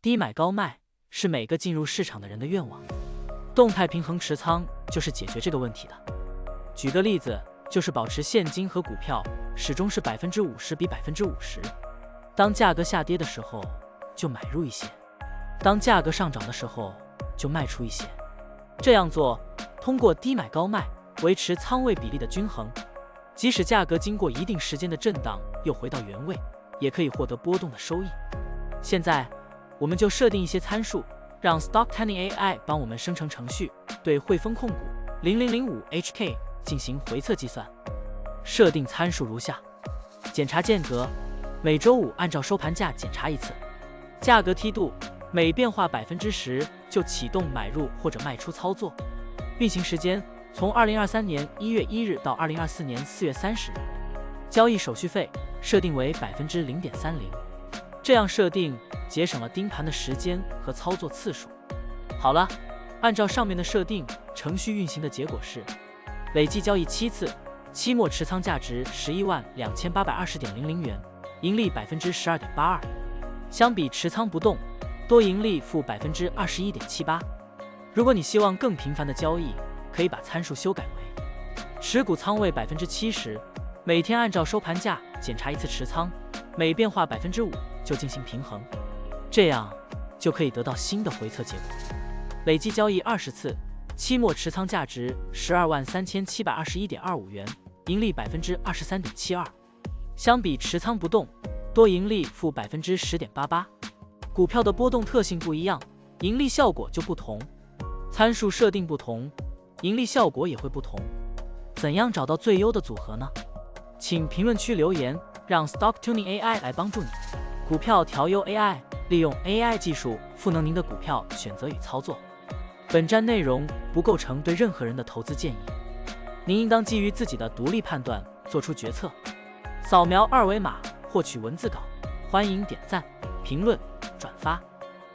低买高卖是每个进入市场的人的愿望，动态平衡持仓就是解决这个问题的。举个例子，就是保持现金和股票始终是50%比50%，当价格下跌的时候就买入一些，当价格上涨的时候就卖出一些。这样做，通过低买高卖维持仓位比例的均衡，即使价格经过一定时间的震荡又回到原位，也可以获得波动的收益。现在我们就设定一些参数，让 Stock Tuning AI 帮我们生成程序，对汇丰控股0005HK 进行回测计算。设定参数如下：检查间隔，每周五按照收盘价检查一次；价格梯度，每变化10%就启动买入或者卖出操作；运行时间从2023年1月1日到2024年4月30日；交易手续费设定为0.30%。这样设定节省了盯盘的时间和操作次数。好了，按照上面的设定，程序运行的结果是累计交易7次，期末持仓价值112820.00元，盈利12.82%，相比持仓不动，多盈利负21.78%。如果你希望更频繁的交易，可以把参数修改为持股仓位70%，每天按照收盘价检查一次持仓，每变化5%就进行平衡，这样就可以得到新的回测结果。累计交易20次，期末持仓价值123721.25元，盈利23.72%，相比持仓不动，多盈利负10.88%。股票的波动特性不一样，盈利效果就不同，参数设定不同，盈利效果也会不同。怎样找到最优的组合呢？请评论区留言，让 Stock Tuning AI 来帮助你。股票调优 AI， 利用 AI 技术赋能您的股票选择与操作。本站内容不构成对任何人的投资建议，您应当基于自己的独立判断做出决策。扫描二维码获取文字稿，欢迎点赞、评论、转发。